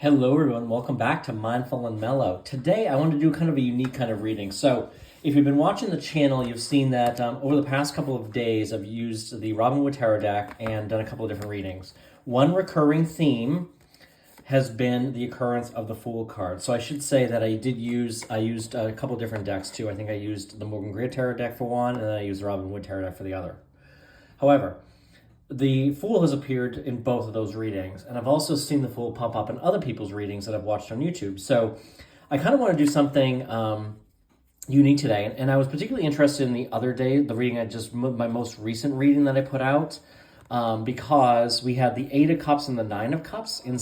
Hello, everyone. Welcome back to Mindful and Mellow. Today, I want to do kind of a unique kind of reading. So, if you've been watching the channel, you've seen that over the past couple of days, I've used the Robin Hood Tarot deck and done a couple of different readings. One recurring theme has been the occurrence of the Fool card. So I should say that I used a couple different decks too. I think I used the Morgan Greer Tarot deck for one, and then I used the Robin Hood Tarot deck for the other. However, the Fool has appeared in both of those readings, and I've also seen the Fool pop up in other people's readings that I've watched on YouTube. So I kind of want to do something unique today, and I was particularly interested in the other day, the reading my most recent reading that I put out, because we had the Eight of Cups and the Nine of Cups in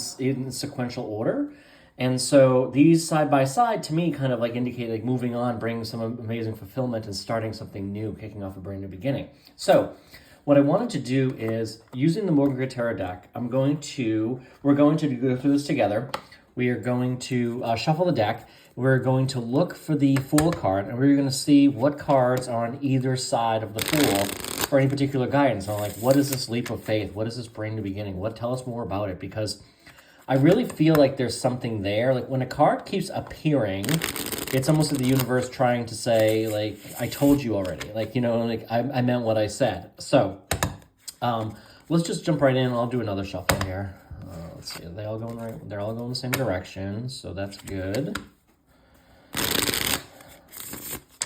sequential order. And so these side by side to me kind of like indicate like moving on, bringing some amazing fulfillment and starting something new, kicking off a brand new beginning. So what I wanted to do is, using the Morgan Greer Tarot deck, we're going to go through this together. We are going to shuffle the deck. We're going to look for the Fool card, and we're going to see what cards are on either side of the Fool for any particular guidance. On like, what is this leap of faith? What is this brand new beginning? Tell us more about it, because I really feel like there's something there. Like when a card keeps appearing, it's almost like the universe trying to say, like, I told you already. Like, you know, like I meant what I said. So let's just jump right in. I'll do another shuffle here. Let's see. They're all going the same direction. So that's good.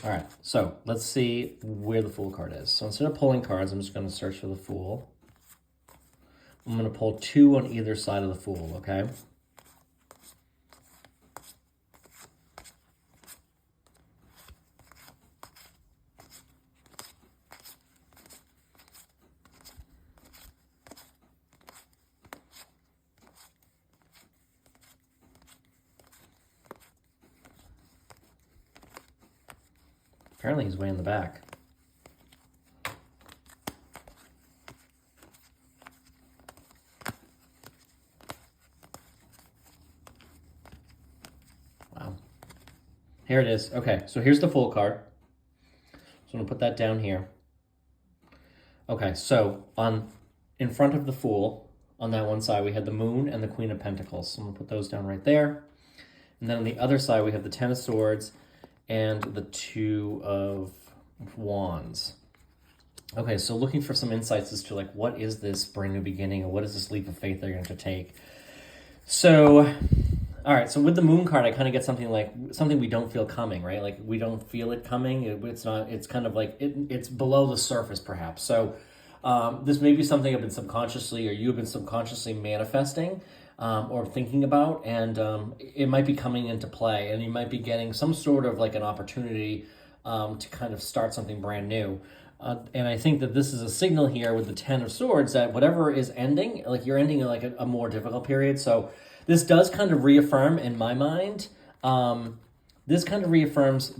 All right. So let's see where the Fool card is. So instead of pulling cards, I'm just going to search for the Fool. I'm going to pull two on either side of the Fool, okay? Apparently he's way in the back. Wow. Here it is. Okay, so here's the Fool card. So I'm going to put that down here. Okay, so in front of the Fool, on that one side, we had the Moon and the Queen of Pentacles. So I'm going to put those down right there. And then on the other side, we have the Ten of Swords and the Two of Wands. Okay, so looking for some insights as to like, what is this brand new beginning, or what is this leap of faith they're going to take? So, all right, so with the Moon card, I kind of get something like something we don't feel coming, right? Like we don't feel it coming. It's kind of like it's below the surface, perhaps. So this may be something I've been subconsciously, or you've been subconsciously manifesting or thinking about, and it might be coming into play, and you might be getting some sort of like an opportunity to kind of start something brand new. And I think that this is a signal here with the Ten of Swords that whatever is ending, like you're ending in like a more difficult period. So this does kind of reaffirm in my mind, this kind of reaffirms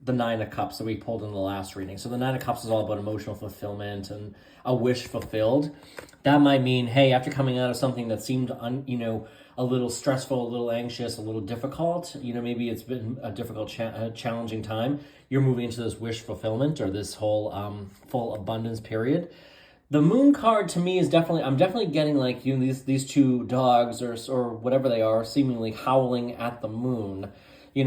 the Nine of Cups that we pulled in the last reading. So the Nine of Cups is all about emotional fulfillment and a wish fulfilled. That might mean, hey, after coming out of something that seemed, a little stressful, a little anxious, a little difficult, maybe it's been a difficult, challenging time, you're moving into this wish fulfillment or this whole full abundance period. The Moon card to me is I'm definitely getting like, these two dogs or whatever they are seemingly howling at the moon.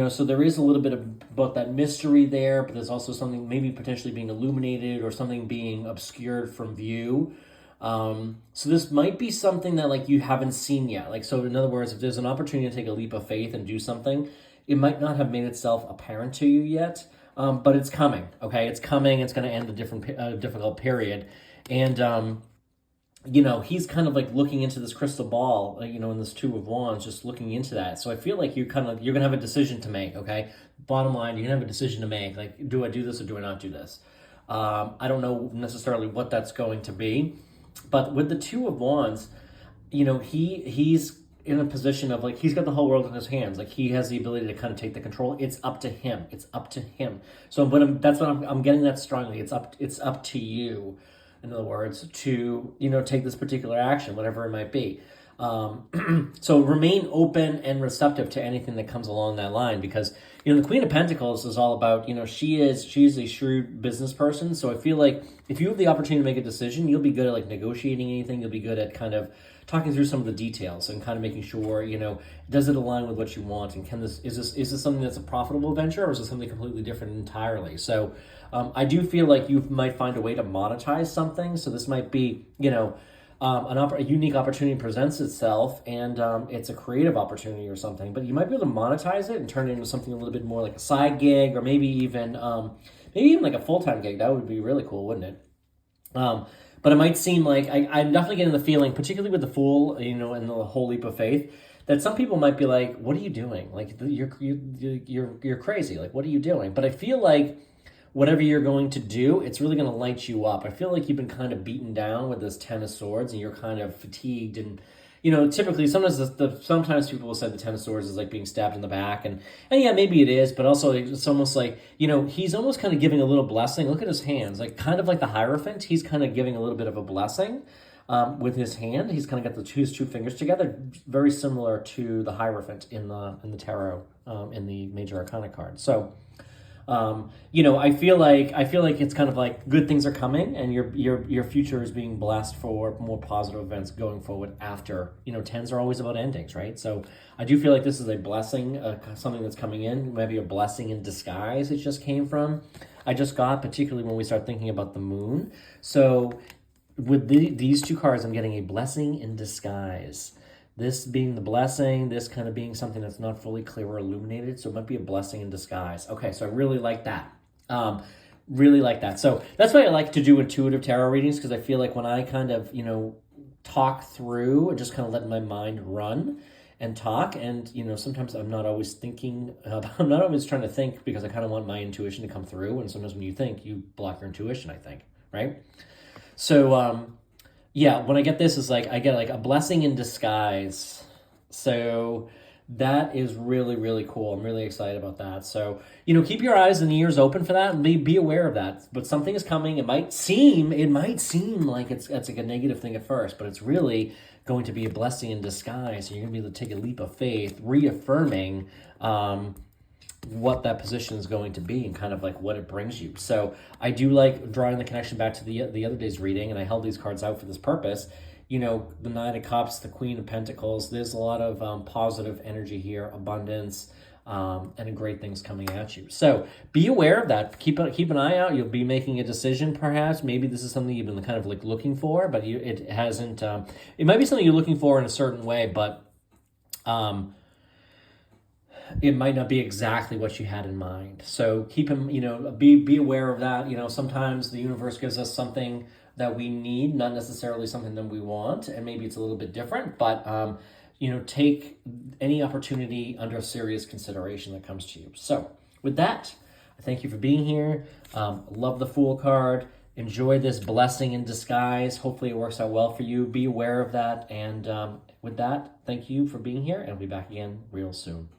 So there is a little bit about that mystery there, but there's also something maybe potentially being illuminated or something being obscured from view. So this might be something that like you haven't seen yet. Like, so in other words, if there's an opportunity to take a leap of faith and do something, it might not have made itself apparent to you yet, but it's coming, okay? It's coming. It's going to end a difficult period. And, he's kind of like looking into this crystal ball, in this Two of Wands, just looking into that. So I feel like you're going to have a decision to make, okay? Bottom line, you're going to have a decision to make. Like, do I do this or do I not do this? I don't know necessarily what that's going to be. But with the Two of Wands, he's in a position of like, he's got the whole world in his hands. Like he has the ability to kind of take the control. It's up to him. It's up to him. So that's what I'm getting that strongly. It's up to you, in other words, to, take this particular action, whatever it might be. So remain open and receptive to anything that comes along that line, because, the Queen of Pentacles is all about, she's a shrewd business person. So I feel like if you have the opportunity to make a decision, you'll be good at like negotiating anything. You'll be good at kind of talking through some of the details and kind of making sure, you know, does it align with what you want, and can this is this something that's a profitable venture, or is it something completely different entirely? So I do feel like you might find a way to monetize something. So this might be, you know, a unique opportunity presents itself, and it's a creative opportunity or something, but you might be able to monetize it and turn it into something a little bit more like a side gig, or maybe even like a full-time gig. That would be really cool, wouldn't it? But it might seem like I'm definitely getting the feeling, particularly with the Fool, you know, and the whole leap of faith, that some people might be like, "What are you doing? Like you're crazy. Like what are you doing?" But I feel like whatever you're going to do, it's really going to light you up. I feel like you've been kind of beaten down with this Ten of Swords, and you're kind of fatigued. And, you know, typically, sometimes people will say the Ten of Swords is like being stabbed in the back. And yeah, maybe it is, but also it's almost like, you know, he's almost kind of giving a little blessing. Look at his hands, like kind of like the Hierophant. He's kind of giving a little bit of a blessing with his hand. He's kind of got his two fingers together, very similar to the Hierophant in the tarot, in the Major Arcana card. So, you know, I feel like it's kind of like good things are coming, and your future is being blessed for more positive events going forward after, you know, tens are always about endings, right? So I do feel like this is a blessing, something that's coming in, maybe a blessing in disguise it just came from. I just got, particularly when we start thinking about the moon. So with these two cards, I'm getting a blessing in disguise. This being the blessing, this kind of being something that's not fully clear or illuminated, so it might be a blessing in disguise. Okay, so I really like that. Really like that. So that's why I like to do intuitive tarot readings, because I feel like when I kind of, you know, talk through and just kind of let my mind run and talk, and, you know, sometimes I'm not always thinking, I'm not always trying to think, because I kind of want my intuition to come through, and sometimes when you think, you block your intuition, I think, right? So, yeah, when I get this, is like I get like a blessing in disguise. So that is really, really cool. I'm really excited about that. So, you know, keep your eyes and ears open for that, and be aware of that. But something is coming. It might seem like it's like a negative thing at first, but it's really going to be a blessing in disguise. And you're gonna be able to take a leap of faith, reaffirming what that position is going to be, and kind of like what it brings you. So I do like drawing the connection back to the other day's reading, and I held these cards out for this purpose. You know, the Knight of Cups, the Queen of Pentacles, there's a lot of positive energy here, abundance, and great things coming at you. So be aware of that. Keep an eye out. You'll be making a decision, perhaps. Maybe this is something you've been kind of like looking for, but it hasn't. It might be something you're looking for in a certain way, but it might not be exactly what you had in mind. So keep him, you know, be aware of that. You know, sometimes the universe gives us something that we need, not necessarily something that we want, and maybe it's a little bit different, but you know, take any opportunity under serious consideration that comes to you. So with that, I thank you for being here. Love the Fool card. Enjoy this blessing in disguise. Hopefully it works out well for you. Be aware of that. And with that, thank you for being here, and I'll be back again real soon.